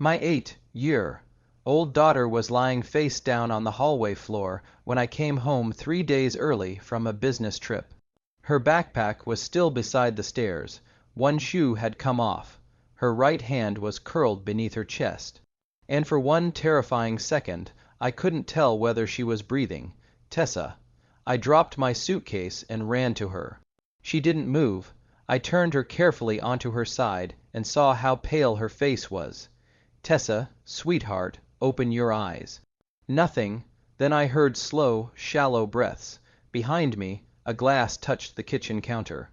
My 8-year-old daughter was lying face down on the hallway floor when I came home 3 days early from a business trip. Her backpack was still beside the stairs. One shoe had come off. Her right hand was curled beneath her chest. And for one terrifying second, I couldn't tell whether she was breathing. Tessa. I dropped my suitcase and ran to her. She didn't move. I turned her carefully onto her side and saw how pale her face was. Tessa, sweetheart, open your eyes. Nothing. Then I heard slow, shallow breaths. Behind me, a glass touched the kitchen counter.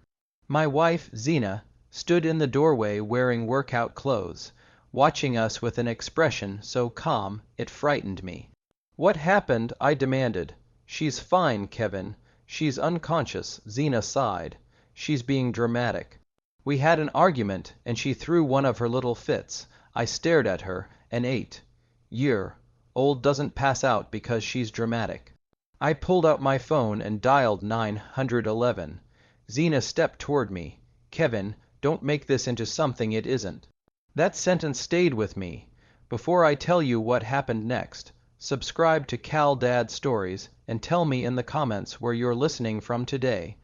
My wife, Zina, stood in the doorway wearing workout clothes, watching us with an expression so calm it frightened me. What happened? I demanded. She's fine, Kevin. She's unconscious, Zina sighed. She's being dramatic. We had an argument and she threw one of her little fits. I stared at her. An 8-year-old doesn't pass out because she's dramatic. I pulled out my phone and dialed 911. Zina stepped toward me. Kevin, don't make this into something it isn't. That sentence stayed with me. Before I tell you what happened next, subscribe to Cal Dad Stories and tell me in the comments where you're listening from today.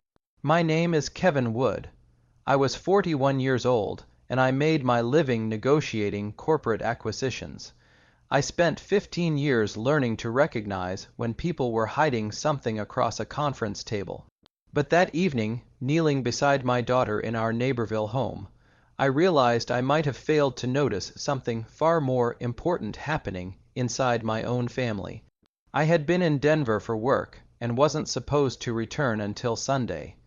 My name is Kevin Wood. I was 41 years old, and I made my living negotiating corporate acquisitions. I spent 15 years learning to recognize when people were hiding something across a conference table. But that evening, kneeling beside my daughter in our Naperville home, I realized I might have failed to notice something far more important happening inside my own family. I had been in Denver for work and wasn't supposed to return until Sunday.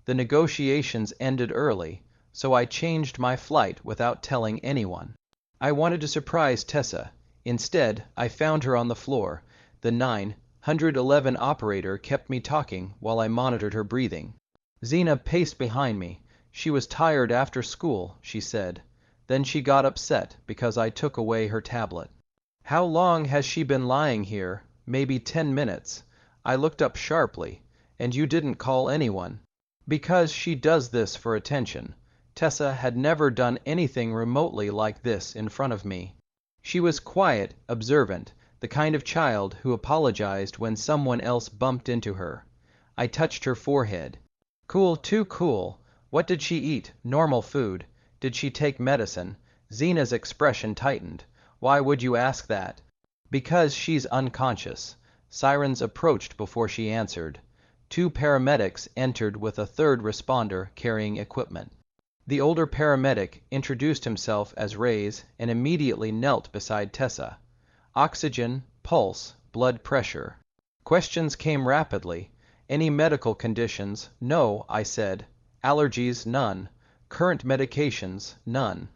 The negotiations ended early, so I changed my flight without telling anyone. I wanted to surprise Tessa. Instead, I found her on the floor. The 911 operator kept me talking while I monitored her breathing. Zina paced behind me. She was tired after school, she said. Then she got upset because I took away her tablet. How long has she been lying here? Maybe 10 minutes. I looked up sharply. And you didn't call anyone? Because she does this for attention. Tessa had never done anything remotely like this in front of me. She was quiet, observant, the kind of child who apologized when someone else bumped into her. I touched her forehead. Cool, too cool. What did she eat? Normal food. Did she take medicine? Zina's expression tightened. Why would you ask that? Because she's unconscious. Sirens approached before she answered. 2 paramedics entered with a third responder carrying equipment. The older paramedic introduced himself as Reyes and immediately knelt beside Tessa. Oxygen, pulse, blood pressure. Questions came rapidly. Any medical conditions? No, I said. Allergies? None. Current medications? None.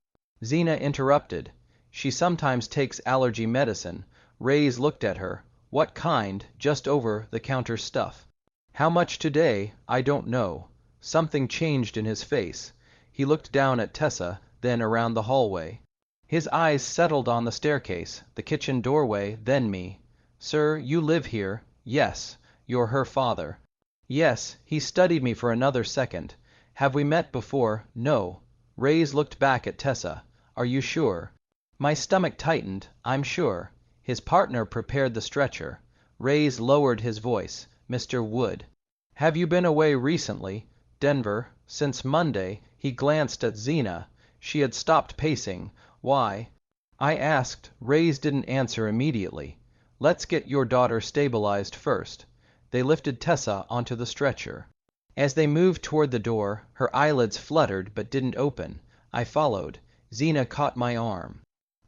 Zina interrupted. She sometimes takes allergy medicine. Reyes looked at her. What kind? Just over-the-counter stuff. How much today? I don't know. Something changed in his face. He looked down at Tessa, then around the hallway. His eyes settled on the staircase, the kitchen doorway, then me. Sir, you live here? Yes. You're her father? Yes. He studied me for another second. Have we met before? No. Reyes looked back at Tessa. Are you sure? My stomach tightened. I'm sure. His partner prepared the stretcher. Reyes lowered his voice. Mr. Wood. Have you been away recently? Denver. Since Monday. He glanced at Zina. She had stopped pacing. Why? I asked. Reyes didn't answer immediately. Let's get your daughter stabilized first. They lifted Tessa onto the stretcher. As they moved toward the door, her eyelids fluttered but didn't open. I followed. Zina caught my arm.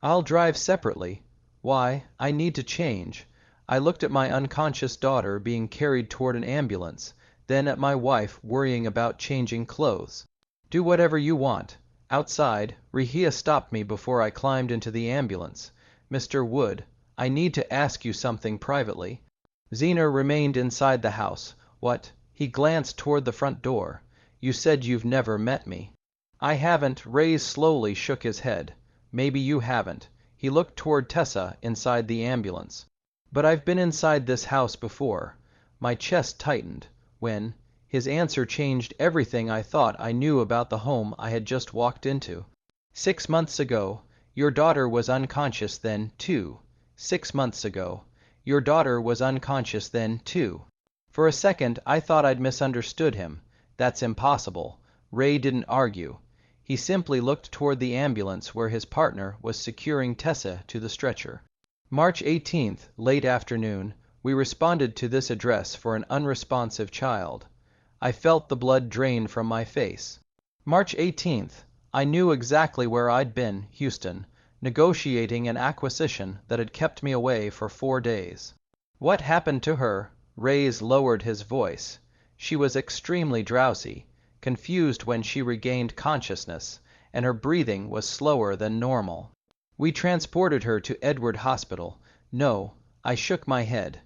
I'll drive separately. Why? I need to change. I looked at my unconscious daughter being carried toward an ambulance, then at my wife worrying about changing clothes. Do whatever you want. Outside, Rehia stopped me before I climbed into the ambulance. Mr. Wood, I need to ask you something privately. Zina remained inside the house. What? He glanced toward the front door. You said you've never met me. I haven't. Reyes slowly shook his head. Maybe you haven't. He looked toward Tessa inside the ambulance. But I've been inside this house before. My chest tightened when his answer changed everything I thought I knew about the home I had just walked into. 6 months ago, Your daughter was unconscious then, too. 6 months ago. Your daughter was unconscious then, too. For a second, I thought I'd misunderstood him. That's impossible. Ray didn't argue. He simply looked toward the ambulance where his partner was securing Tessa to the stretcher. March 18th, late afternoon, we responded to this address for an unresponsive child. I felt the blood drain from my face. March 18th, I knew exactly where I'd been, Houston, negotiating an acquisition that had kept me away for 4 days. What happened to her? Reyes lowered his voice. She was extremely drowsy, confused when she regained consciousness, and her breathing was slower than normal. We transported her to Edward Hospital. No, I shook my head.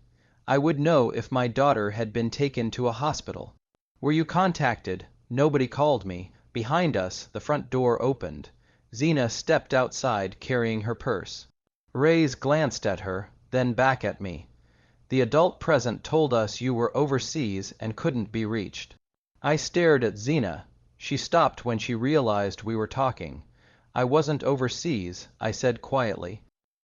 I would know if my daughter had been taken to a hospital. Were you contacted? Nobody called me. Behind us, the front door opened. Zena stepped outside carrying her purse. Reyes glanced at her, then back at me. The adult present told us you were overseas and couldn't be reached. I stared at Zena. She stopped when she realized we were talking. I wasn't overseas, I said quietly.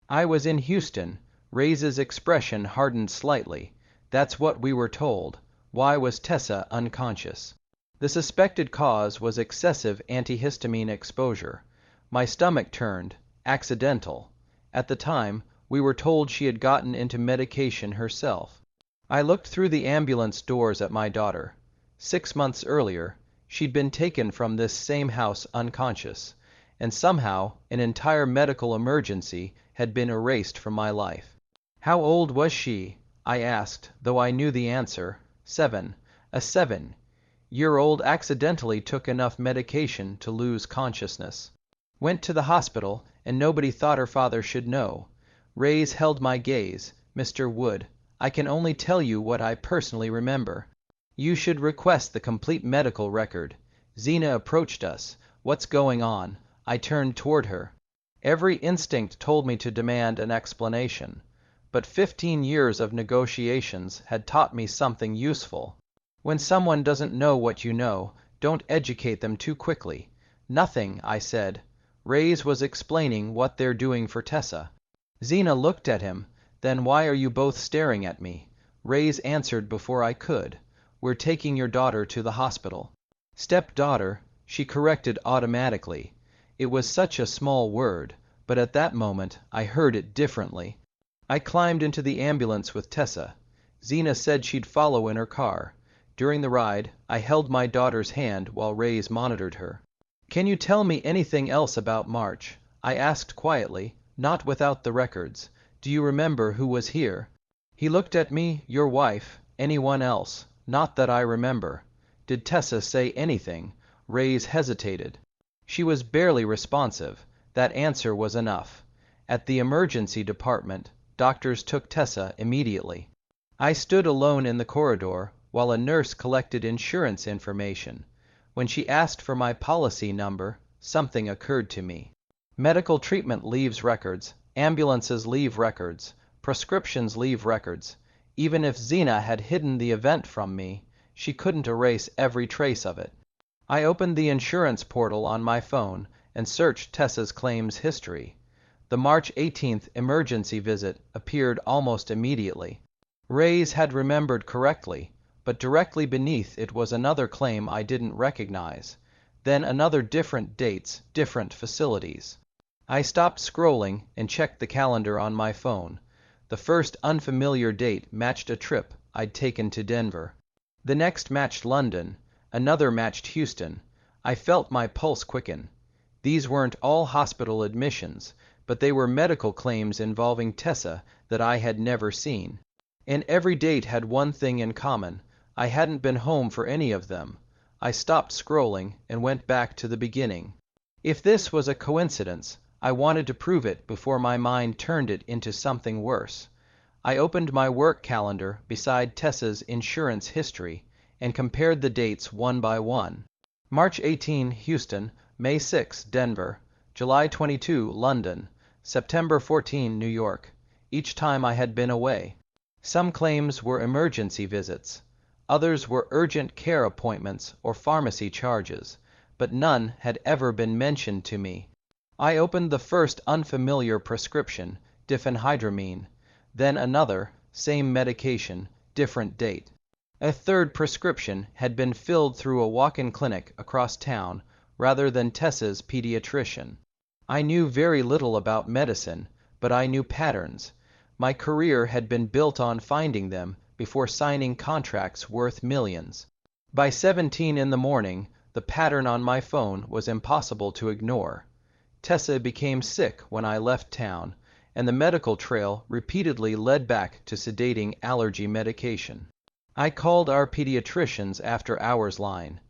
I was in Houston. Reyes' expression hardened slightly. That's what we were told. Why was Tessa unconscious? The suspected cause was excessive antihistamine exposure. My stomach turned. Accidental. At the time, we were told she had gotten into medication herself. I looked through the ambulance doors at my daughter. 6 months earlier, she'd been taken from this same house unconscious, and somehow an entire medical emergency had been erased from my life. How old was she? I asked, though I knew the answer. 7. A 7-year-old accidentally took enough medication to lose consciousness. Went to the hospital, and nobody thought her father should know. Reyes held my gaze. Mr. Wood, I can only tell you what I personally remember. You should request the complete medical record. Zena approached us. What's going on? I turned toward her. Every instinct told me to demand an explanation. But 15 years of negotiations had taught me something useful. When someone doesn't know what you know, don't educate them too quickly. Nothing, I said. Reyes was explaining what they're doing for Tessa. Zena looked at him. Then why are you both staring at me? Reyes answered before I could. We're taking your daughter to the hospital. Stepdaughter, she corrected automatically. It was such a small word, but at that moment I heard it differently. I climbed into the ambulance with Tessa. Zena said she'd follow in her car. During the ride, I held my daughter's hand while Reyes monitored her. Can you tell me anything else about March? I asked quietly, not without the records. Do you remember who was here? He looked at me. Your wife. Anyone else? Not that I remember. Did Tessa say anything? Reyes hesitated. She was barely responsive. That answer was enough. At the emergency department, doctors took Tessa immediately. I stood alone in the corridor while a nurse collected insurance information. When she asked for my policy number, something occurred to me. Medical treatment leaves records. Ambulances leave records. Prescriptions leave records. Even if Zena had hidden the event from me, she couldn't erase every trace of it. I opened the insurance portal on my phone and searched Tessa's claims history. The March 18th emergency visit appeared almost immediately. Reyes had remembered correctly, but directly beneath it was another claim I didn't recognize. Then another, different dates, different facilities. I stopped scrolling and checked the calendar on my phone. The first unfamiliar date matched a trip I'd taken to Denver. The next matched London. Another matched Houston. I felt my pulse quicken. These weren't all hospital admissions, but they were medical claims involving Tessa that I had never seen. And every date had one thing in common. I hadn't been home for any of them. I stopped scrolling and went back to the beginning. If this was a coincidence, I wanted to prove it before my mind turned it into something worse. I opened my work calendar beside Tessa's insurance history and compared the dates one by one. March 18, Houston. May 6, Denver. July 22, London. September 14, New York. Each time I had been away. Some claims were emergency visits. Others were urgent care appointments or pharmacy charges, but none had ever been mentioned to me. I opened the first unfamiliar prescription, diphenhydramine, then another, same medication, different date. A third prescription had been filled through a walk-in clinic across town rather than Tessa's pediatrician. I knew very little about medicine, but I knew patterns. My career had been built on finding them before signing contracts worth millions. By 17 in the morning, the pattern on my phone was impossible to ignore. Tessa became sick when I left town, and the medical trail repeatedly led back to sedating allergy medication. I called our pediatrician's after-hours line.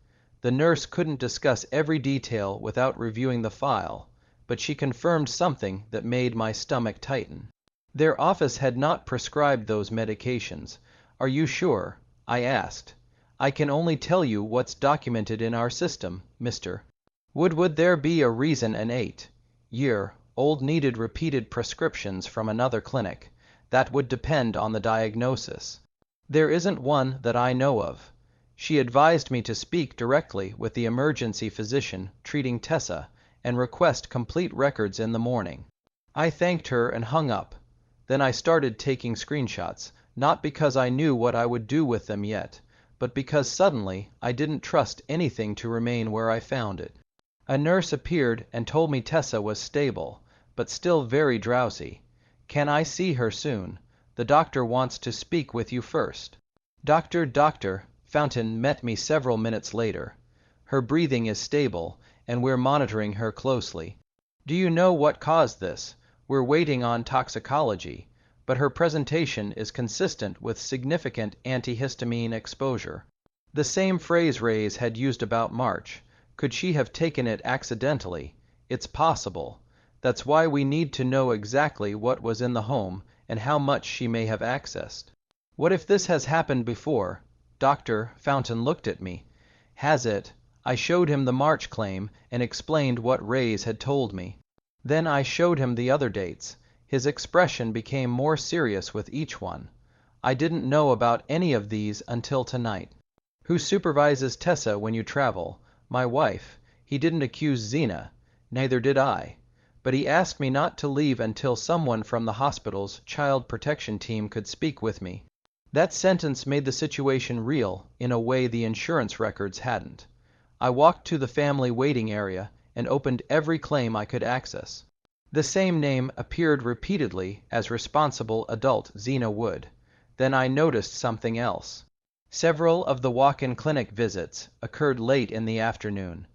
The nurse couldn't discuss every detail without reviewing the file, but she confirmed something that made my stomach tighten. Their office had not prescribed those medications. Are you sure? I asked. I can only tell you what's documented in our system, mister. Would there be a reason an 8-year-old needed repeated prescriptions from another clinic? That would depend on the diagnosis. There isn't one that I know of. She advised me to speak directly with the emergency physician treating Tessa and request complete records in the morning. I thanked her and hung up. Then I started taking screenshots, not because I knew what I would do with them yet, but because suddenly I didn't trust anything to remain where I found it. A nurse appeared and told me Tessa was stable, but still very drowsy. Can I see her soon? The doctor wants to speak with you first. Dr. Fountain met me several minutes later. Her breathing is stable, and we're monitoring her closely. Do you know what caused this? We're waiting on toxicology, but her presentation is consistent with significant antihistamine exposure. The same phrase Reyes had used about March. Could she have taken it accidentally? It's possible. That's why we need to know exactly what was in the home and how much she may have accessed. What if this has happened before? Dr. Fountain looked at me. Has it? I showed him the March claim and explained what Reyes had told me. Then I showed him the other dates. His expression became more serious with each one. I didn't know about any of these until tonight. Who supervises Tessa when you travel? My wife. He didn't accuse Zena. Neither did I. But he asked me not to leave until someone from the hospital's child protection team could speak with me. That sentence made the situation real in a way the insurance records hadn't. I walked to the family waiting area and opened every claim I could access. The same name appeared repeatedly as responsible adult Zena Wood. Then I noticed something else. Several of the walk-in clinic visits occurred late in the afternoon,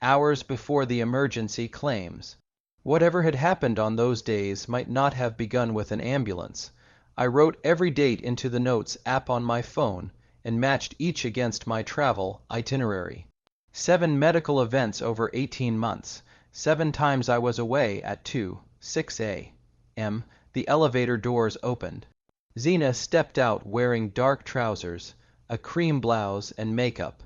hours before the emergency claims. Whatever had happened on those days might not have begun with an ambulance. I wrote every date into the notes app on my phone and matched each against my travel itinerary. 7 medical events over 18 months. 7 times I was away at 2:06 a.m. The elevator doors opened. Zena stepped out wearing dark trousers, a cream blouse, and makeup.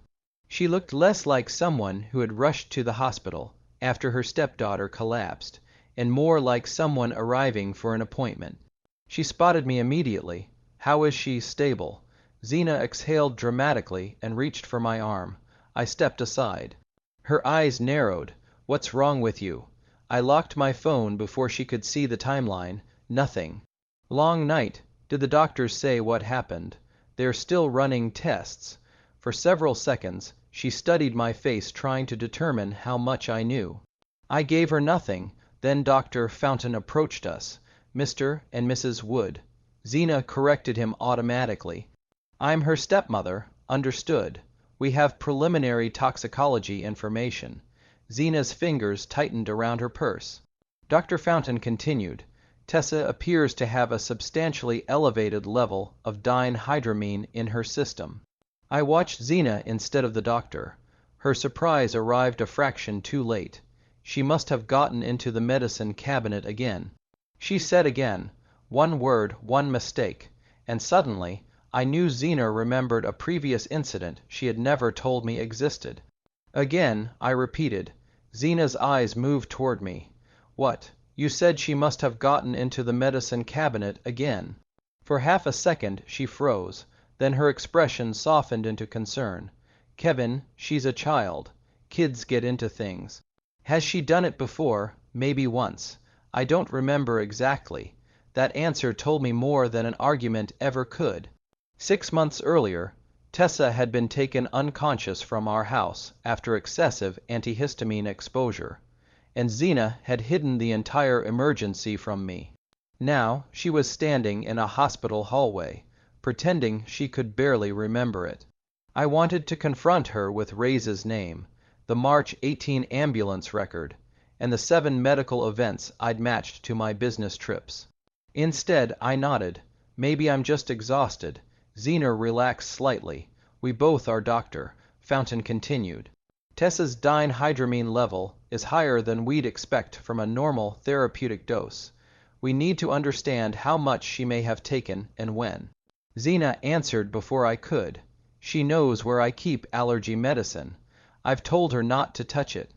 She looked less like someone who had rushed to the hospital after her stepdaughter collapsed, and more like someone arriving for an appointment. She spotted me immediately. How is she stable? Zena exhaled dramatically and reached for my arm. I stepped aside. Her eyes narrowed. What's wrong with you? I locked my phone before she could see the timeline. Nothing. Long night. Did the doctors say what happened? They're still running tests. For several seconds, she studied my face trying to determine how much I knew. I gave her nothing. Then Dr. Fountain approached us. Mr. and Mrs. Wood. Zena corrected him automatically. I'm her stepmother. Understood. We have preliminary toxicology information. Zena's fingers tightened around her purse. Dr. Fountain continued. Tessa appears to have a substantially elevated level of diphenhydramine in her system. I watched Zena instead of the doctor. Her surprise arrived a fraction too late. She must have gotten into the medicine cabinet again. She said again, one word, one mistake, and suddenly I knew Zena remembered a previous incident she had never told me existed. Again, I repeated. Zena's eyes moved toward me. What? You said she must have gotten into the medicine cabinet again. For half a second she froze, then her expression softened into concern. Kevin, she's a child. Kids get into things. Has she done it before? maybe once. I don't remember exactly. That answer told me more than an argument ever could. 6 months earlier, Tessa had been taken unconscious from our house after excessive antihistamine exposure, and Zena had hidden the entire emergency from me. Now she was standing in a hospital hallway, pretending she could barely remember it. I wanted to confront her with Ray's name, the March 18 ambulance record, and the 7 medical events I'd matched to my business trips. Instead, I nodded. Maybe I'm just exhausted. Zena relaxed slightly. We both are, doctor, Fountain continued. Tessa's dihydramine level is higher than we'd expect from a normal therapeutic dose. We need to understand how much she may have taken and when. Zena answered before I could. She knows where I keep allergy medicine. I've told her not to touch it.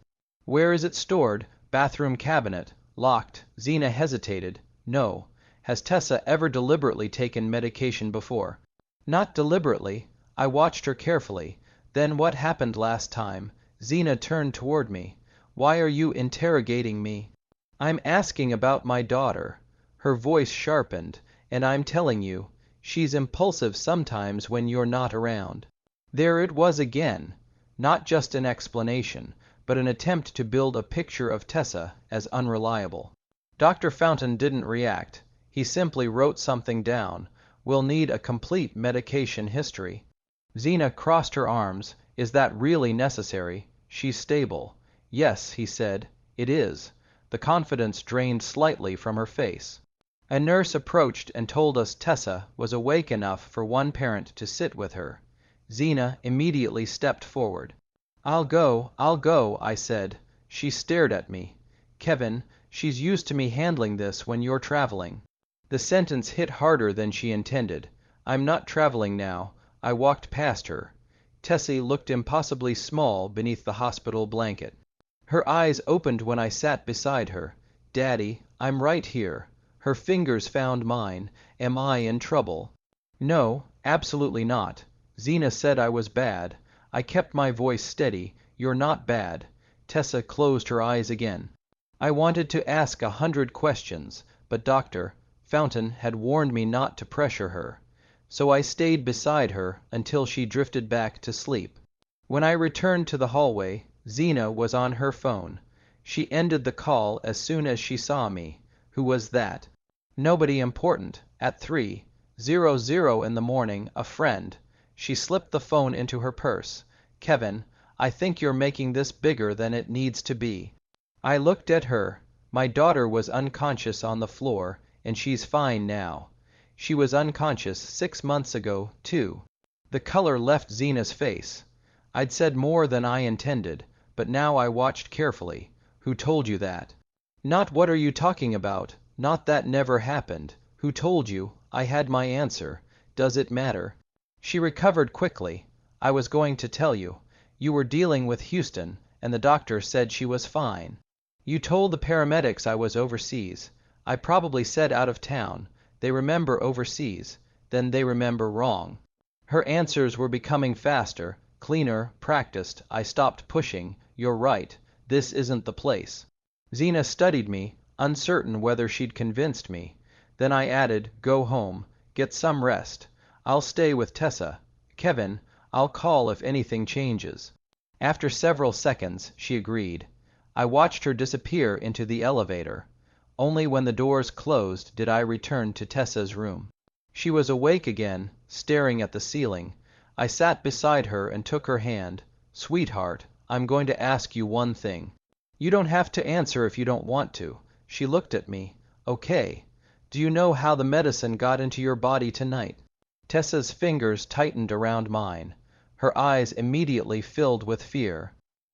Where is it stored? Bathroom cabinet. Locked. Zena hesitated. No. Has Tessa ever deliberately taken medication before? Not deliberately. I watched her carefully. Then what happened last time? Zena turned toward me. Why are you interrogating me? I'm asking about my daughter. Her voice sharpened. And I'm telling you, she's impulsive sometimes when you're not around. There it was again. Not just an explanation, but an attempt to build a picture of Tessa as unreliable. Dr. Fountain didn't react. He simply wrote something down. We'll need a complete medication history. Zena crossed her arms. Is that really necessary? She's stable. Yes, he said. It is. The confidence drained slightly from her face. A nurse approached and told us Tessa was awake enough for one parent to sit with her. Zena immediately stepped forward. I'll go, I said. She stared at me. Kevin, she's used to me handling this when you're traveling. The sentence hit harder than she intended. I'm not traveling now. I walked past her. Tessie looked impossibly small beneath the hospital blanket. Her eyes opened when I sat beside her. Daddy, I'm right here. Her fingers found mine. Am I in trouble? No, absolutely not. Zena said I was bad. I kept my voice steady. You're not bad. Tessa closed her eyes again. I wanted to ask 100 questions, but Dr. Fountain had warned me not to pressure her. So I stayed beside her until she drifted back to sleep. When I returned to the hallway, Zena was on her phone. She ended the call as soon as she saw me. Who was that? Nobody important. At 3:00 in the morning, a friend. She slipped the phone into her purse. Kevin, I think you're making this bigger than it needs to be. I looked at her. My daughter was unconscious on the floor, and she's fine now. She was unconscious 6 months ago, too. The color left Zena's face. I'd said more than I intended, but now I watched carefully. Who told you that? Not what are you talking about? Not that never happened. Who told you? I had my answer. Does it matter? She recovered quickly. I was going to tell you. You were dealing with Houston, and the doctor said she was fine. You told the paramedics I was overseas. I probably said out of town. They remember overseas. Then they remember wrong. Her answers were becoming faster, cleaner, practiced. I stopped pushing. You're right. This isn't the place. Zena studied me, uncertain whether she'd convinced me. Then I added, go home. Get some rest. I'll stay with Tessa. Kevin, I'll call if anything changes. After several seconds, she agreed. I watched her disappear into the elevator. Only when the doors closed did I return to Tessa's room. She was awake again, staring at the ceiling. I sat beside her and took her hand. Sweetheart, I'm going to ask you one thing. You don't have to answer if you don't want to. She looked at me. Okay. Do you know how the medicine got into your body tonight? Tessa's fingers tightened around mine. Her eyes immediately filled with fear.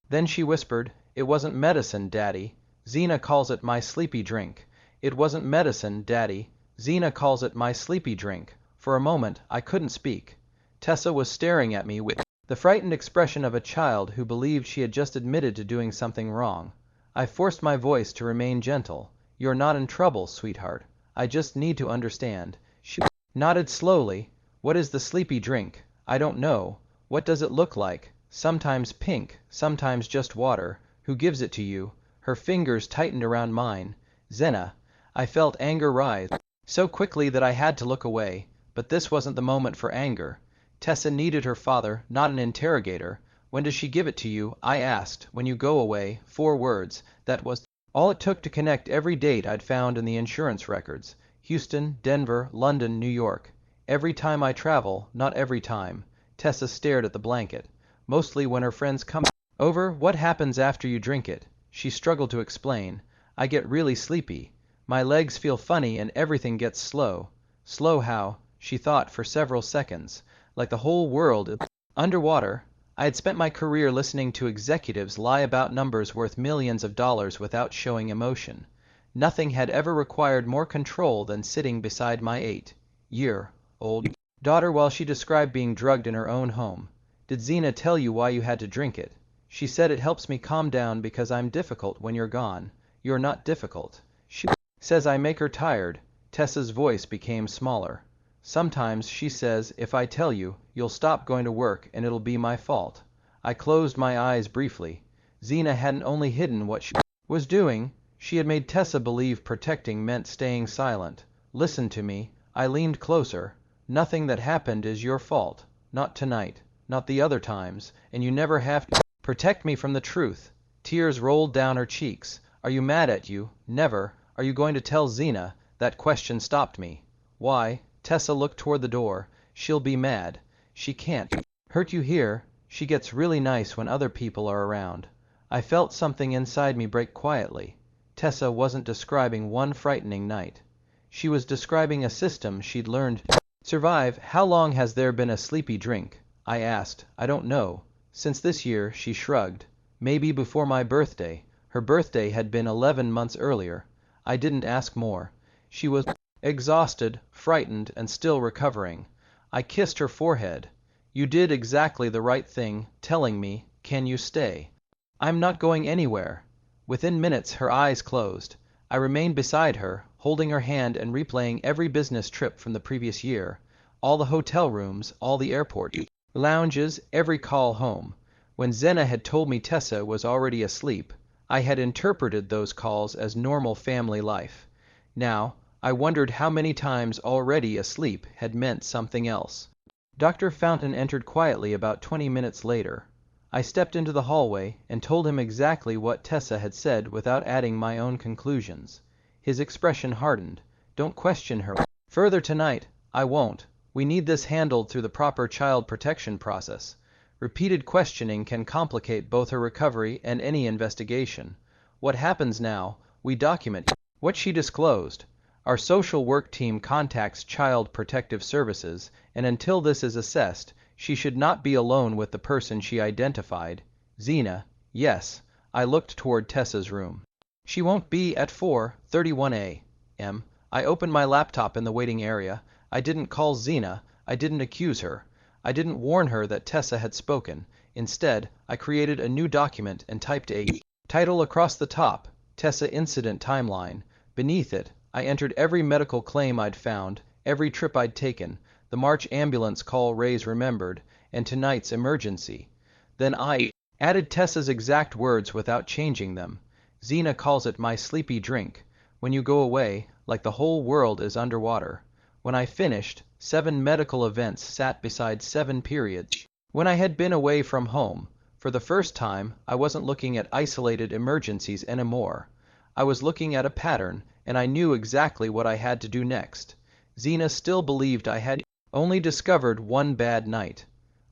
Then she whispered, It wasn't medicine, Daddy. Zena calls it my sleepy drink. It wasn't medicine, Daddy. Zena calls it my sleepy drink. For a moment, I couldn't speak. Tessa was staring at me with the frightened expression of a child who believed she had just admitted to doing something wrong. I forced my voice to remain gentle. You're not in trouble, sweetheart. I just need to understand. She nodded slowly. What is the sleepy drink? I don't know. What does it look like? Sometimes pink, sometimes just water. Who gives it to you? Her fingers tightened around mine. Zena. I felt anger rise so quickly that I had to look away, but this wasn't the moment for anger. Tessa needed her father, not an interrogator. When does she give it to you? I asked. When you go away. 4 words. That was all it took to connect every date I'd found in the insurance records. Houston, Denver, London, New York. Every time I travel, not every time. Tessa stared at the blanket. Mostly when her friends come over. What happens after you drink it? She struggled to explain. I get really sleepy. My legs feel funny and everything gets slow. Slow how? She thought for several seconds. Like the whole world is underwater. I had spent my career listening to executives lie about numbers worth millions of dollars without showing emotion. Nothing had ever required more control than sitting beside my 8-year-old daughter while she described being drugged in her own home. Did Zena tell you why you had to drink it? She said it helps me calm down because I'm difficult when you're gone. You're not difficult. She says I make her tired. Tessa's voice became smaller. Sometimes she says if I tell you, you'll stop going to work and it'll be my fault. I closed my eyes briefly. Zena hadn't only hidden what she was doing, she had made Tessa believe protecting meant staying silent. Listen to me. I leaned closer. Nothing that happened is your fault. Not tonight. Not the other times. And you never have to protect me from the truth. Tears rolled down her cheeks. Are you mad at you? Never. Are you going to tell Zena? That question stopped me. Why? Tessa looked toward the door. She'll be mad. She can't hurt you here. She gets really nice when other people are around. I felt something inside me break quietly. Tessa wasn't describing one frightening night. She was describing a system she'd learned to survive. How long has there been a sleepy drink? I asked. I don't know. Since this year, she shrugged. Maybe before my birthday. Her birthday had been 11 months earlier. I didn't ask more. She was exhausted, frightened, and still recovering. I kissed her forehead. You did exactly the right thing, telling me, can you stay? I'm not going anywhere. Within minutes, her eyes closed. I remained beside her, holding her hand and replaying every business trip from the previous year. All the hotel rooms, all the airport lounges, every call home. When Zena had told me Tessa was already asleep, I had interpreted those calls as normal family life. Now, I wondered how many times already asleep had meant something else. Dr. Fountain entered quietly about 20 minutes later. I stepped into the hallway and told him exactly what Tessa had said without adding my own conclusions. His expression hardened. Don't question her further tonight. I won't. We need this handled through the proper child protection process. Repeated questioning can complicate both her recovery and any investigation. What happens now? We document what she disclosed. Our social work team contacts Child Protective Services, and until this is assessed, she should not be alone with the person she identified. Zena. Yes. I looked toward Tessa's room. She won't be at 4:31 a.m. I opened my laptop in the waiting area. I didn't call Zena. I didn't accuse her. I didn't warn her that Tessa had spoken. Instead, I created a new document and typed a title across the top, Tessa Incident Timeline. Beneath it, I entered every medical claim I'd found, every trip I'd taken, the March ambulance call Ray's remembered, and tonight's emergency. Then I added Tessa's exact words without changing them. Zena calls it my sleepy drink. When you go away, like the whole world is underwater. When I finished, 7 medical events sat beside 7 periods. When I had been away from home, for the first time, I wasn't looking at isolated emergencies anymore. I was looking at a pattern, and I knew exactly what I had to do next. Zena still believed I had only discovered one bad night.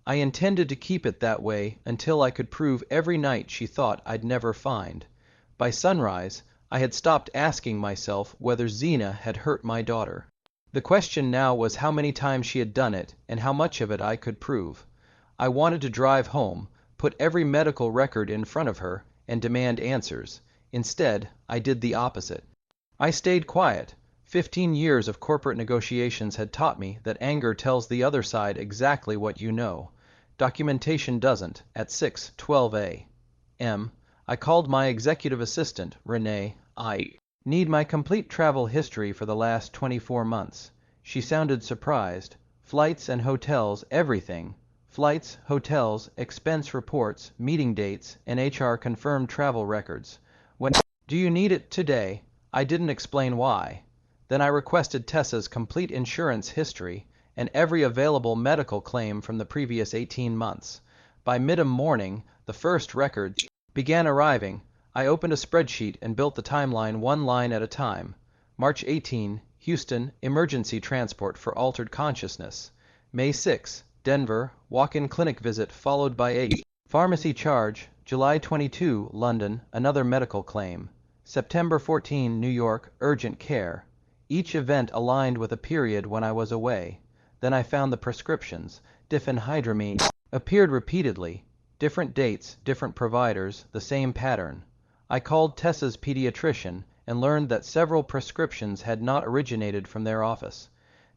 I intended to keep it that way until I could prove every night she thought I'd never find. By sunrise, I had stopped asking myself whether Zena had hurt my daughter. The question now was how many times she had done it and how much of it I could prove. I wanted to drive home, put every medical record in front of her, and demand answers. Instead, I did the opposite. I stayed quiet. 15 years of corporate negotiations had taught me that anger tells the other side exactly what you know. Documentation doesn't. At 6:12 a.m., I called my executive assistant, Renee. I need my complete travel history for the last 24 months. She sounded surprised. Flights and hotels, everything. Flights, hotels, expense reports, meeting dates, and HR confirmed travel records. When Do you need it today? I didn't explain why. Then I requested Tessa's complete insurance history and every available medical claim from the previous 18 months. By mid-morning, the first records began arriving. I opened a spreadsheet and built the timeline one line at a time. March 18, Houston, emergency transport for altered consciousness. May 6, Denver, walk-in clinic visit followed by a pharmacy charge. July 22, London, another medical claim. September 14, New York, urgent care. Each event aligned with a period when I was away. Then I found the prescriptions. Diphenhydramine appeared repeatedly. Different dates, different providers, the same pattern. I called Tessa's pediatrician and learned that several prescriptions had not originated from their office.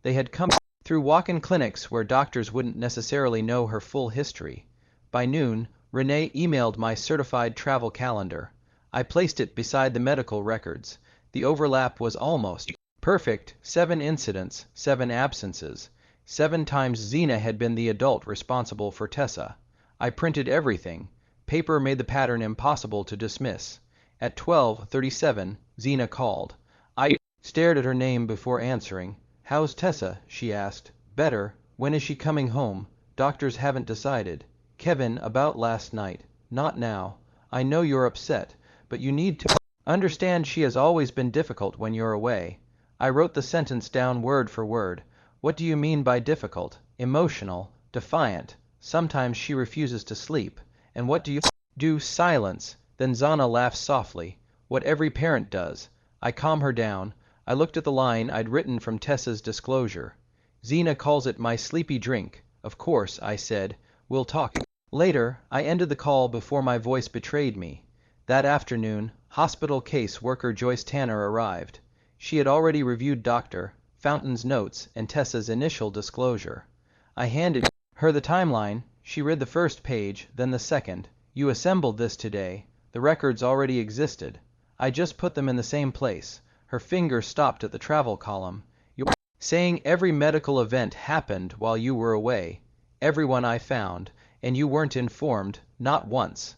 They had come through walk-in clinics where doctors wouldn't necessarily know her full history. By noon, Renee emailed my certified travel calendar. I placed it beside the medical records. The overlap was almost perfect. 7 incidents, 7 absences. 7 times Zena had been the adult responsible for Tessa. I printed everything. Paper made the pattern impossible to dismiss. At 12:37, Zena called. I stared at her name before answering. "How's Tessa?" she asked. "Better. When is she coming home?" "Doctors haven't decided." "Kevin, about last night." "Not now. I know you're upset, but you need to understand she has always been difficult when you're away." I wrote the sentence down word for word. "What do you mean by difficult?" "Emotional, defiant. Sometimes she refuses to sleep." "And what do you do?" "Silence." Then Zana laughed softly. "What every parent does." I calm her down. I looked at the line I'd written from Tessa's disclosure. "Zena calls it my sleepy drink." "Of course," I said. "We'll talk later." I ended the call before my voice betrayed me. That afternoon, hospital case worker Joyce Tanner arrived. She had already reviewed Dr. Fountain's notes and Tessa's initial disclosure. I handed her the timeline. She read the first page, then the second. "You assembled this today. The records already existed. I just put them in the same place." Her finger stopped at the travel column. "You're saying every medical event happened while you were away." "Everyone I found. And you weren't informed, not once."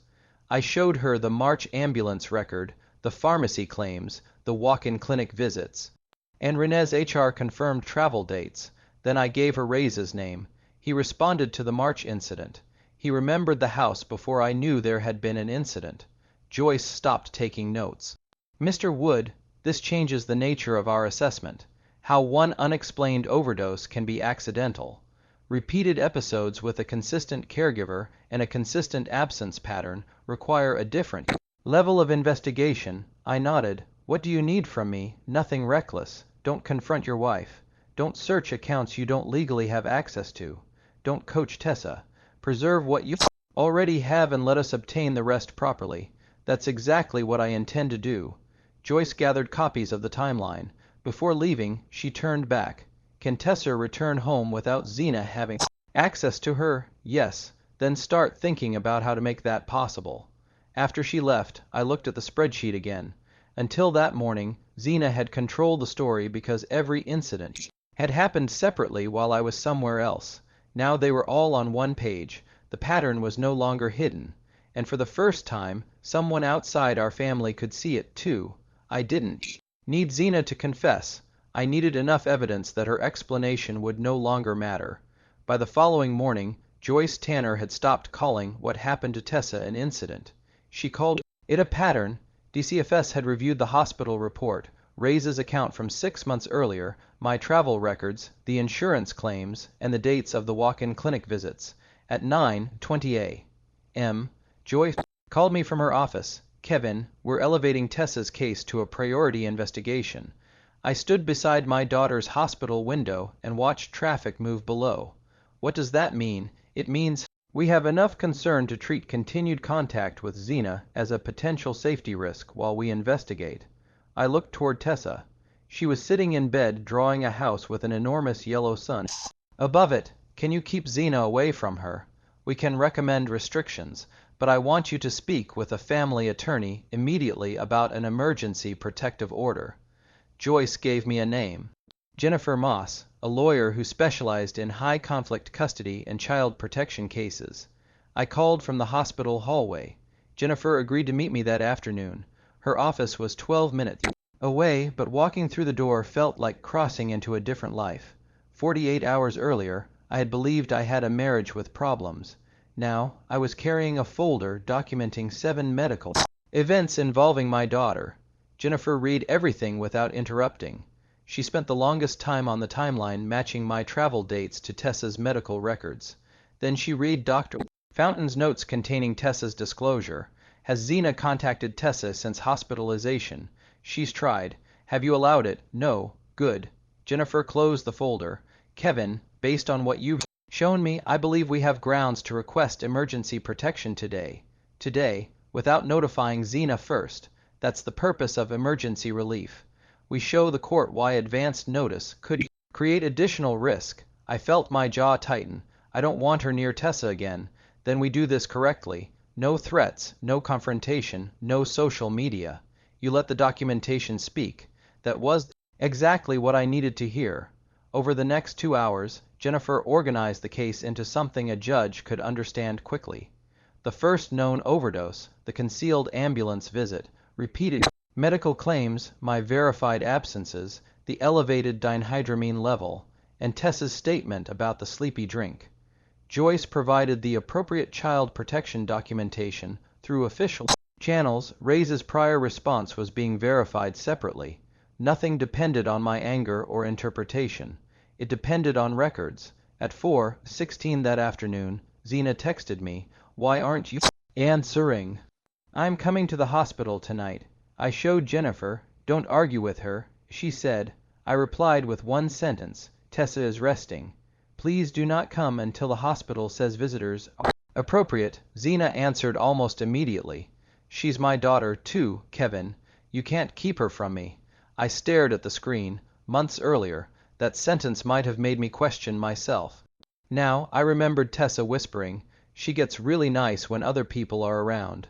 I showed her the March ambulance record, the pharmacy claims, the walk-in clinic visits, and Renee's HR confirmed travel dates. Then I gave her Ray's name. He responded to the March incident. He remembered the house before I knew there had been an incident. Joyce stopped taking notes. "Mr. Wood, this changes the nature of our assessment. How one unexplained overdose can be accidental. Repeated episodes with a consistent caregiver and a consistent absence pattern require a different level of investigation." I nodded. "What do you need from me?" "Nothing reckless. Don't confront your wife. Don't search accounts you don't legally have access to. Don't coach Tessa. Preserve what you already have and let us obtain the rest properly." "That's exactly what I intend to do." Joyce gathered copies of the timeline. Before leaving, she turned back. "Can Tessa return home without Zena having access to her?" "Yes." "Then start thinking about how to make that possible." After she left, I looked at the spreadsheet again. Until that morning, Zena had controlled the story because every incident had happened separately while I was somewhere else. Now they were all on one page. The pattern was no longer hidden. And for the first time, someone outside our family could see it too. I didn't need Zena to confess. I needed enough evidence that her explanation would no longer matter. By the following morning, Joyce Tanner had stopped calling what happened to Tessa an incident. She called it a pattern. DCFS had reviewed the hospital report, Ray's account from 6 months earlier, my travel records, the insurance claims, and the dates of the walk-in clinic visits. At 9:20 a.m., Joyce called me from her office. "Kevin, we're elevating Tessa's case to a priority investigation." I stood beside my daughter's hospital window and watched traffic move below. "What does that mean?" "It means we have enough concern to treat continued contact with Zena as a potential safety risk while we investigate." I looked toward Tessa. She was sitting in bed drawing a house with an enormous yellow sun above it. "Can you keep Zena away from her? We can recommend restrictions, but I want you to speak with a family attorney immediately about an emergency protective order." Joyce gave me a name. Jennifer Moss, a lawyer who specialized in high-conflict custody and child protection cases. I called from the hospital hallway. Jennifer agreed to meet me that afternoon. Her office was 12 minutes away, but walking through the door felt like crossing into a different life. 48 hours earlier, I had believed I had a marriage with problems. Now, I was carrying a folder documenting 7 medical events involving my daughter. Jennifer read everything without interrupting. She spent the longest time on the timeline matching my travel dates to Tessa's medical records. Then she read Dr. Fountain's notes containing Tessa's disclosure. Has Zena contacted Tessa since hospitalization? She's tried. Have you allowed it? No. Good. Jennifer closed the folder. Kevin, based on what you've shown me, I believe we have grounds to request emergency protection today. Today, without notifying Zena first. That's the purpose of emergency relief. We show the court why advanced notice could create additional risk. I felt my jaw tighten. I don't want her near Tessa again. Then we do this correctly. No threats, no confrontation, no social media. You let the documentation speak. That was exactly what I needed to hear. Over the next 2 hours, Jennifer organized the case into something a judge could understand quickly. The first known overdose, the concealed ambulance visit, repeated medical claims, my verified absences, the elevated dihydramine level, and Tessa's statement about the sleepy drink. Joyce provided the appropriate child protection documentation through official channels. Ray's prior response was being verified separately. Nothing depended on my anger or interpretation. It depended on records. At 4:16 that afternoon, Zena texted me, "Why aren't you answering? I'm coming to the hospital tonight." I showed Jennifer. "Don't argue with her," she said. I replied with one sentence, "Tessa is resting. Please do not come until the hospital says visitors are appropriate." Zena answered almost immediately. "She's my daughter, too, Kevin. You can't keep her from me." I stared at the screen. Months earlier, that sentence might have made me question myself. Now, I remembered Tessa whispering, "She gets really nice when other people are around."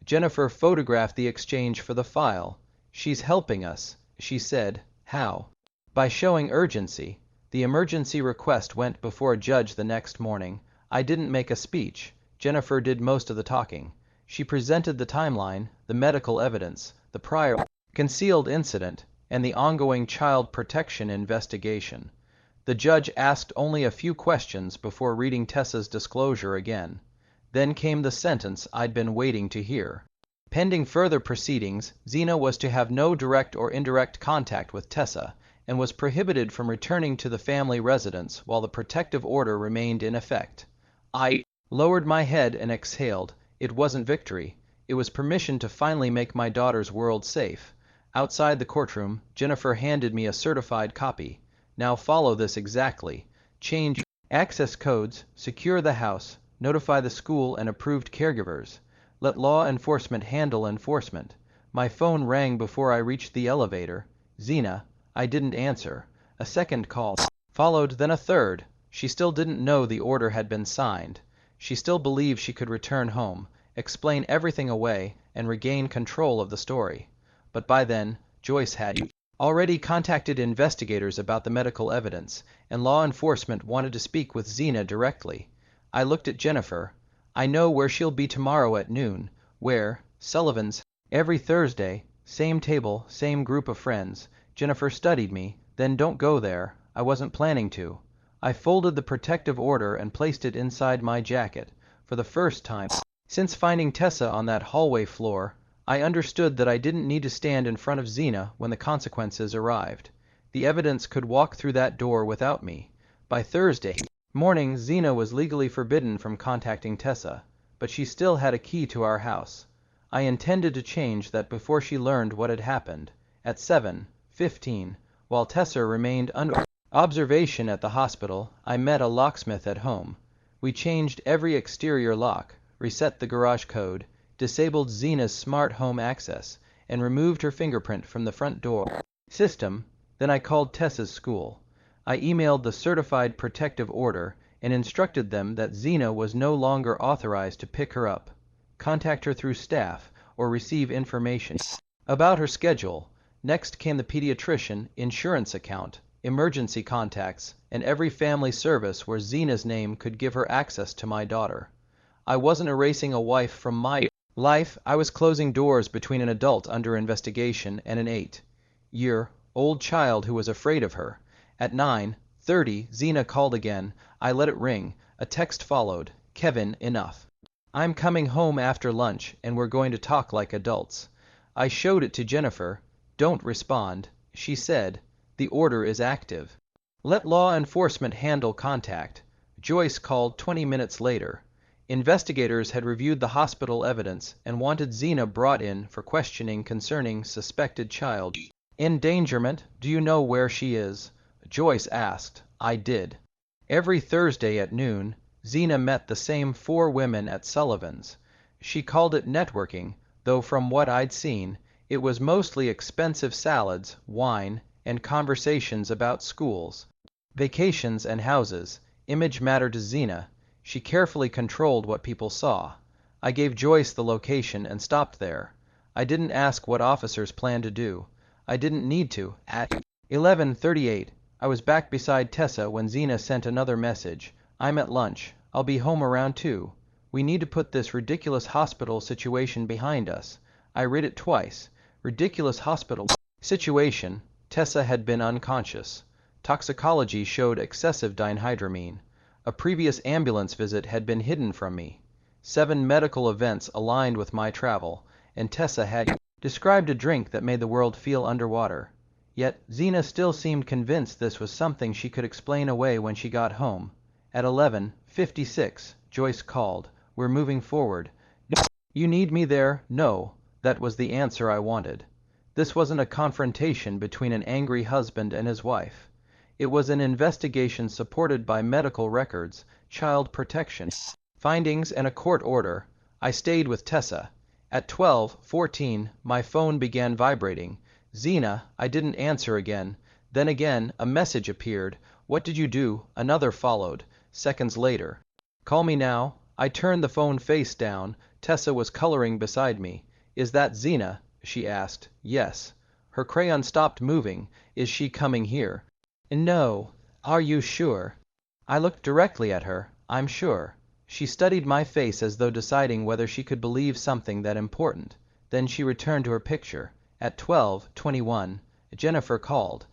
Jennifer photographed the exchange for the file. "She's helping us," she said. "How?" "By showing urgency." The emergency request went before a judge the next morning. I didn't make a speech. Jennifer did most of the talking. She presented the timeline, the medical evidence, the prior concealed incident, and the ongoing child protection investigation. The judge asked only a few questions before reading Tessa's disclosure again. Then came the sentence I'd been waiting to hear. Pending further proceedings, Zena was to have no direct or indirect contact with Tessa, and was prohibited from returning to the family residence while the protective order remained in effect. I lowered my head and exhaled. It wasn't victory. It was permission to finally make my daughter's world safe. Outside the courtroom, Jennifer handed me a certified copy. "Now follow this exactly. Change access codes, secure the house, notify the school and approved caregivers. Let law enforcement handle enforcement." My phone rang before I reached the elevator. "Zena." I didn't answer. A second call followed, then a third. She still didn't know the order had been signed. She still believed she could return home, explain everything away, and regain control of the story. But by then, Joyce had already contacted investigators about the medical evidence, and law enforcement wanted to speak with Zena directly. I looked at Jennifer. "I know where she'll be tomorrow at noon." "Where?" "Sullivan's. Every Thursday. Same table, same group of friends." Jennifer studied me. "Then don't go there." I wasn't planning to. I folded the protective order and placed it inside my jacket. For the first time since finding Tessa on that hallway floor, I understood that I didn't need to stand in front of Zena when the consequences arrived. The evidence could walk through that door without me. By Thursday morning, Zena was legally forbidden from contacting Tessa, but she still had a key to our house. I intended to change that before she learned what had happened. At 7:15, while Tessa remained under observation at the hospital, I met a locksmith at home. We changed every exterior lock, reset the garage code, disabled Zena's smart home access, and removed her fingerprint from the front door system. Then I called Tessa's school. I emailed the certified protective order and instructed them that Zena was no longer authorized to pick her up, contact her through staff, or receive information about her schedule. Next came the pediatrician, insurance account, emergency contacts, and every family service where Zena's name could give her access to my daughter. I wasn't erasing a wife from my Life, I was closing doors between an adult under investigation and an 8-year-old child who was afraid of her. At 9:30, Zena called again. I let it ring. A text followed. Kevin, enough. I'm coming home after lunch, and we're going to talk like adults. I showed it to Jennifer. Don't respond. She said, the order is active. Let law enforcement handle contact. Joyce called 20 minutes later. Investigators had reviewed the hospital evidence and wanted Zena brought in for questioning concerning suspected child endangerment. Do you know where she is? Joyce asked. I did. Every Thursday at noon, Zena met the same 4 women at Sullivan's. She called it networking, though from what I'd seen, it was mostly expensive salads, wine, and conversations about schools, vacations, and houses. Image mattered to Zena. She carefully controlled what people saw. I gave Joyce the location and stopped there. I didn't ask what officers planned to do. I didn't need to. At 11:38, I was back beside Tessa when Zena sent another message. I'm at lunch. I'll be home around 2. We need to put this ridiculous hospital situation behind us. I read it twice. Ridiculous hospital situation. Tessa had been unconscious. Toxicology showed excessive dihydramine. A previous ambulance visit had been hidden from me. 7 medical events aligned with my travel, and Tessa had described a drink that made the world feel underwater. Yet Zena still seemed convinced this was something she could explain away when she got home. At 11:56, Joyce called. We're moving forward. No. You need me there? No. That was the answer I wanted. This wasn't a confrontation between an angry husband and his wife. It was an investigation supported by medical records, child protection findings, and a court order. I stayed with Tessa. At 12:14, my phone began vibrating. Zena, I didn't answer again. Then again, a message appeared. What did you do? Another followed. Seconds later. Call me now. I turned the phone face down. Tessa was coloring beside me. Is that Zena? She asked. Yes. Her crayon stopped moving. Is she coming here? No. Are you sure? I looked directly at her. I'm sure. She studied my face as though deciding whether she could believe something that important. Then she returned to her picture. At 12:21, Jennifer called.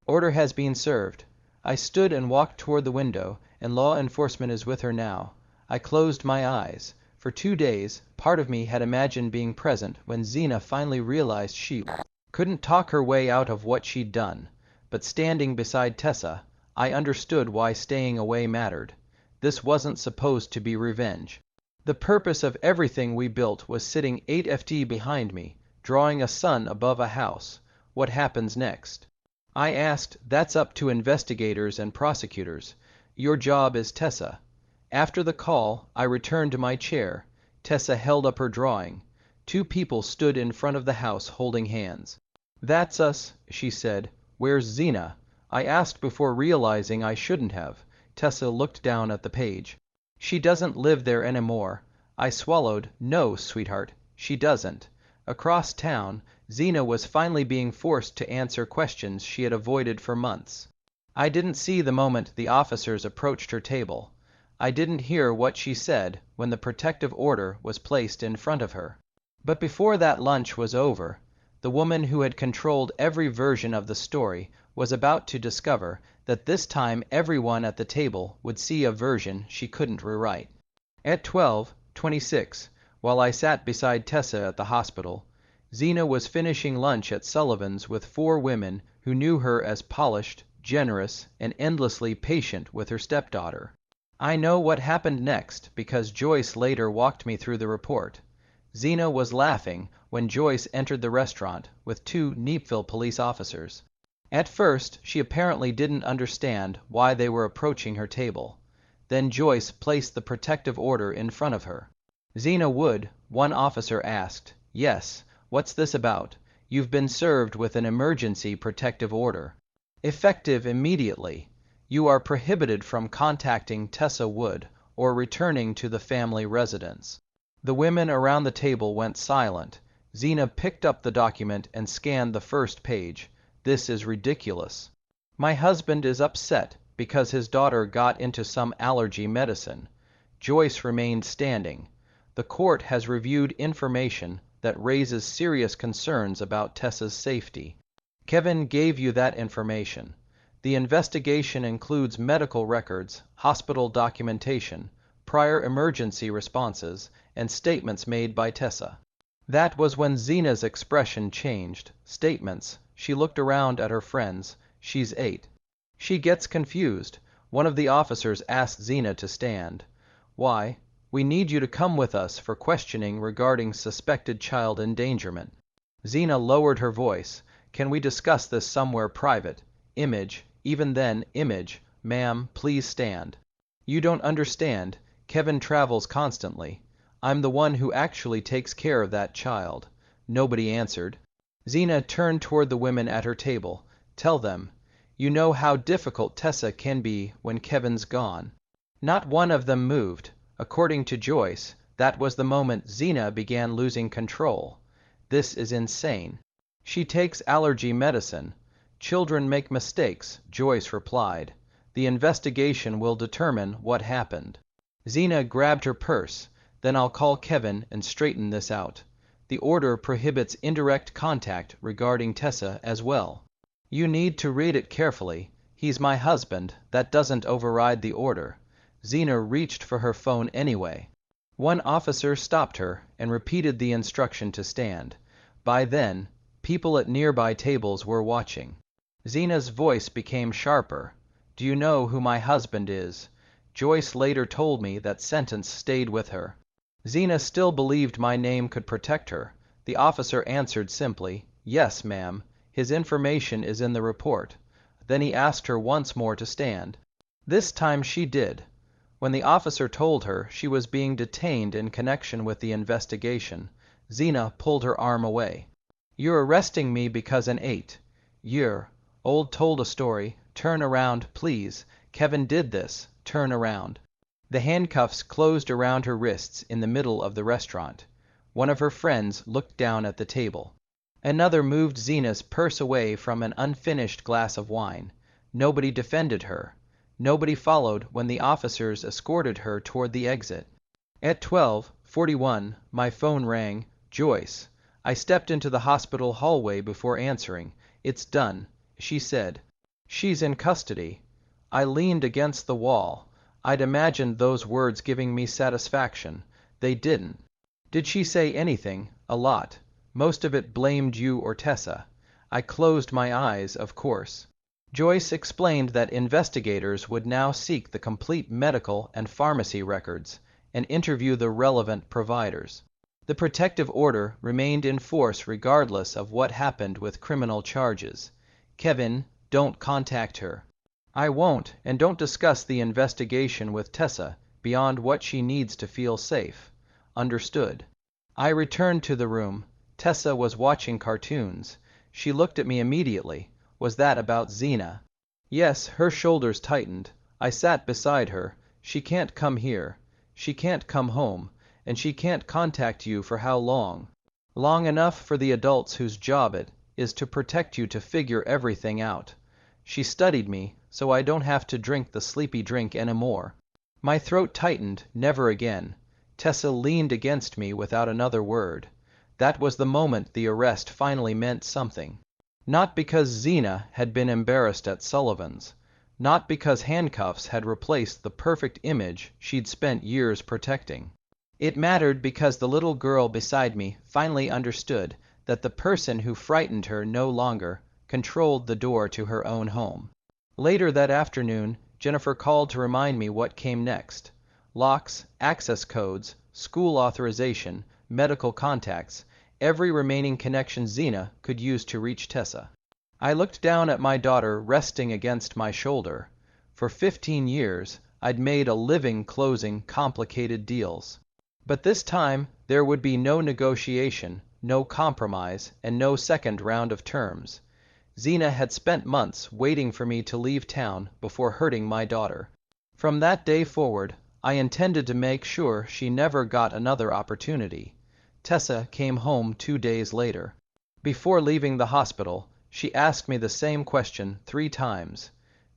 Order has been served. I stood and walked toward the window, and law enforcement is with her now. I closed my eyes. For 2 days, part of me had imagined being present when Zena finally realized she couldn't talk her way out of what she'd done. But standing beside Tessa, I understood why staying away mattered. This wasn't supposed to be revenge. The purpose of everything we built was sitting 8FT behind me, drawing a sun above a house. What happens next? I asked. That's up to investigators and prosecutors. Your job is Tessa. After the call, I returned to my chair. Tessa held up her drawing. 2 people stood in front of the house holding hands. That's us, she said. Where's Zena? I asked before realizing I shouldn't have. Tessa looked down at the page. She doesn't live there anymore. I swallowed. No, sweetheart, she doesn't. Across town, Zena was finally being forced to answer questions she had avoided for months. I didn't see the moment the officers approached her table. I didn't hear what she said when the protective order was placed in front of her. But before that lunch was over, the woman who had controlled every version of the story was about to discover that this time everyone at the table would see a version she couldn't rewrite. At 12:26, while I sat beside Tessa at the hospital, Zena was finishing lunch at Sullivan's with 4 women who knew her as polished, generous, and endlessly patient with her stepdaughter. I know what happened next because Joyce later walked me through the report. Zena was laughing when Joyce entered the restaurant with 2 Neepville police officers. At first, she apparently didn't understand why they were approaching her table. Then Joyce placed the protective order in front of her. Zena Wood, one officer asked. Yes, what's this about? You've been served with an emergency protective order. Effective immediately. You are prohibited from contacting Tessa Wood or returning to the family residence. The women around the table went silent. Zena picked up the document and scanned the first page. This is ridiculous. My husband is upset because his daughter got into some allergy medicine. Joyce remained standing. The court has reviewed information that raises serious concerns about Tessa's safety. Kevin gave you that information. The investigation includes medical records, hospital documentation, prior emergency responses, and statements made by Tessa. That was when Zena's expression changed. Statements. She looked around at her friends. She's 8. She gets confused. One of the officers asked Zena to stand. Why? We need you to come with us for questioning regarding suspected child endangerment. Zena lowered her voice. Can we discuss this somewhere private? Image. Even then, Image. Ma'am, please stand. You don't understand. Kevin travels constantly. I'm the one who actually takes care of that child. Nobody answered. Zena turned toward the women at her table. Tell them. You know how difficult Tessa can be when Kevin's gone. Not one of them moved. According to Joyce, that was the moment Zena began losing control. This is insane. She takes allergy medicine. Children make mistakes, Joyce replied. The investigation will determine what happened. Zena grabbed her purse. Then I'll call Kevin and straighten this out. The order prohibits indirect contact regarding Tessa as well. You need to read it carefully. He's my husband. That doesn't override the order. Zena reached for her phone anyway. One officer stopped her and repeated the instruction to stand. By then, people at nearby tables were watching. Zena's voice became sharper. Do you know who my husband is? Joyce later told me that sentence stayed with her. Zena still believed my name could protect her. The officer answered simply, Yes, ma'am. His information is in the report. Then he asked her once more to stand. This time she did. When the officer told her she was being detained in connection with the investigation, Zena pulled her arm away. You're arresting me because an 8-year old told a story. Turn around, please. Kevin did this. Turn around. The handcuffs closed around her wrists in the middle of the restaurant. One of her friends looked down at the table. Another moved Zena's purse away from an unfinished glass of wine. Nobody defended her. Nobody followed when the officers escorted her toward the exit. At 12:41, my phone rang. Joyce. I stepped into the hospital hallway before answering. It's done, she said. She's in custody. I leaned against the wall. I'd imagined those words giving me satisfaction. They didn't. Did she say anything? A lot. Most of it blamed you or Tessa. I closed my eyes, of course. Joyce explained that investigators would now seek the complete medical and pharmacy records and interview the relevant providers. The protective order remained in force regardless of what happened with criminal charges. Kevin, don't contact her. I won't, and don't discuss the investigation with Tessa beyond what she needs to feel safe. Understood. I returned to the room. Tessa was watching cartoons. She looked at me immediately. Was that about Zena? Yes, her shoulders tightened. I sat beside her. She can't come here. She can't come home. And she can't contact you for how long? Long enough for the adults whose job it is to protect you to figure everything out. She studied me, so I don't have to drink the sleepy drink anymore. My throat tightened. Never again. Tessa leaned against me without another word. That was the moment the arrest finally meant something. Not because Zena had been embarrassed at Sullivan's. Not because handcuffs had replaced the perfect image she'd spent years protecting. It mattered because the little girl beside me finally understood that the person who frightened her no longer controlled the door to her own home. Later that afternoon, Jennifer called to remind me what came next. Locks, access codes, school authorization, medical contacts, every remaining connection Zena could use to reach Tessa. I looked down at my daughter resting against my shoulder. For 15 years, I'd made a living closing complicated deals. But this time, there would be no negotiation, no compromise, and no second round of terms. Zena had spent months waiting for me to leave town before hurting my daughter. From that day forward, I intended to make sure she never got another opportunity. Tessa came home 2 days later. Before leaving the hospital, she asked me the same question 3 times.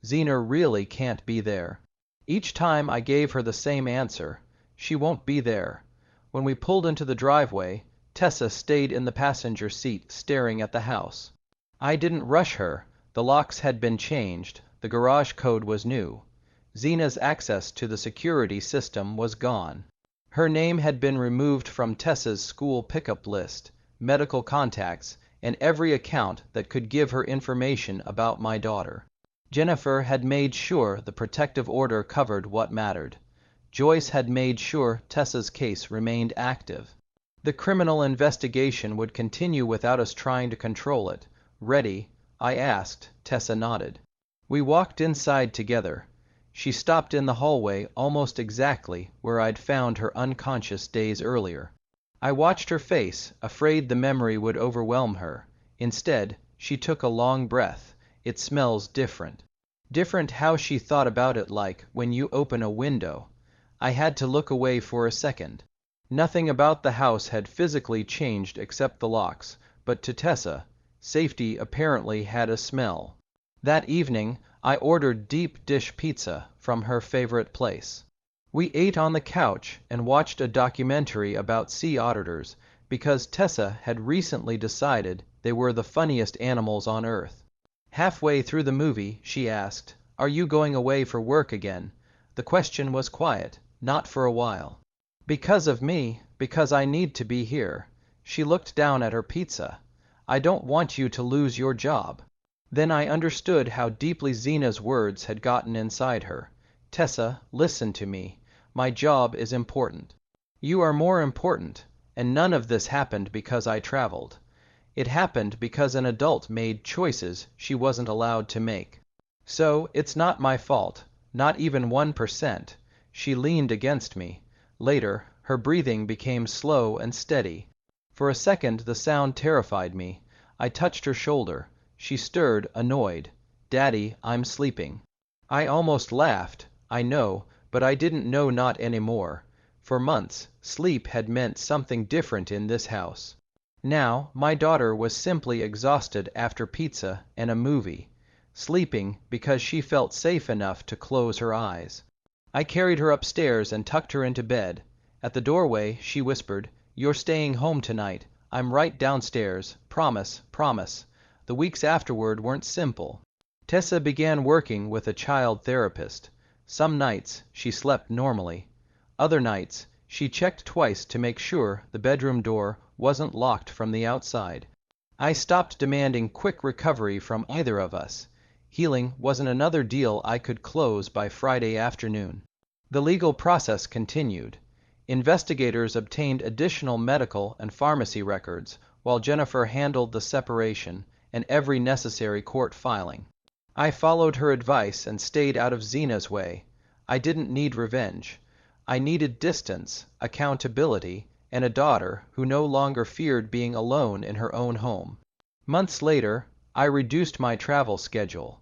Zena really can't be there. Each time I gave her the same answer. She won't be there. When we pulled into the driveway, Tessa stayed in the passenger seat staring at the house. I didn't rush her. The locks had been changed, the garage code was new. Zena's access to the security system was gone. Her name had been removed from Tessa's school pickup list, medical contacts, and every account that could give her information about my daughter. Jennifer had made sure the protective order covered what mattered. Joyce had made sure Tessa's case remained active. The criminal investigation would continue without us trying to control it. Ready? I asked. Tessa nodded. We walked inside together. She stopped in the hallway almost exactly where I'd found her unconscious days earlier. I watched her face, afraid the memory would overwhelm her. Instead, she took a long breath. It smells different. Different how she thought about it, like when you open a window. I had to look away for a second. Nothing about the house had physically changed except the locks, but to Tessa, safety apparently had a smell. That evening, I ordered deep dish pizza from her favorite place. We ate on the couch and watched a documentary about sea otters because Tessa had recently decided they were the funniest animals on Earth. Halfway through the movie, she asked, "Are you going away for work again?" The question was quiet. Not for a while. Because of me, because I need to be here. She looked down at her pizza. I don't want you to lose your job. Then I understood how deeply Zena's words had gotten inside her. Tessa, listen to me. My job is important. You are more important, and none of this happened because I traveled. It happened because an adult made choices she wasn't allowed to make. So, it's not my fault, not even 1%. She leaned against me. Later, her breathing became slow and steady. For a second, the sound terrified me. I touched her shoulder. She stirred, annoyed. "Daddy, I'm sleeping." I almost laughed. I know, but I didn't know not anymore. For months, sleep had meant something different in this house. Now, my daughter was simply exhausted after pizza and a movie. Sleeping because she felt safe enough to close her eyes. I carried her upstairs and tucked her into bed. At the doorway, she whispered, "You're staying home tonight. I'm right downstairs. Promise, promise." The weeks afterward weren't simple. Tessa began working with a child therapist. Some nights, she slept normally. Other nights, she checked twice to make sure the bedroom door wasn't locked from the outside. I stopped demanding quick recovery from either of us. Healing wasn't another deal I could close by Friday afternoon. The legal process continued. Investigators obtained additional medical and pharmacy records, while Jennifer handled the separation and every necessary court filing. I followed her advice and stayed out of Zena's way. I didn't need revenge. I needed distance, accountability, and a daughter who no longer feared being alone in her own home. Months later, I reduced my travel schedule,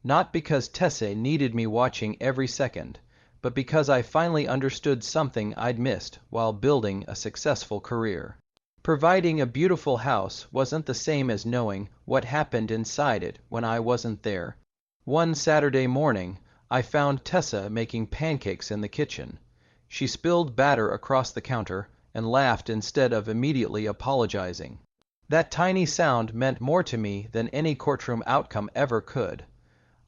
not because Tessa needed me watching every second, but because I finally understood something I'd missed while building a successful career. Providing a beautiful house wasn't the same as knowing what happened inside it when I wasn't there. One Saturday morning, I found Tessa making pancakes in the kitchen. She spilled batter across the counter and laughed instead of immediately apologizing. That tiny sound meant more to me than any courtroom outcome ever could.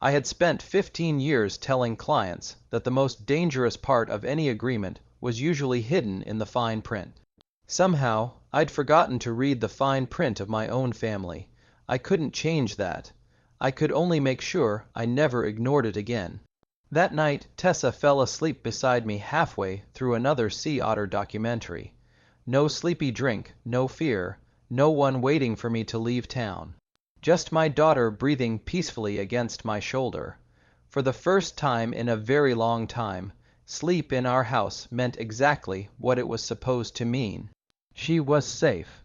I had spent 15 years telling clients that the most dangerous part of any agreement was usually hidden in the fine print. Somehow, I'd forgotten to read the fine print of my own family. I couldn't change that. I could only make sure I never ignored it again. That night, Tessa fell asleep beside me halfway through another sea otter documentary. No sleepy drink, no fear, no one waiting for me to leave town. Just my daughter breathing peacefully against my shoulder. For the first time in a very long time, sleep in our house meant exactly what it was supposed to mean. She was safe.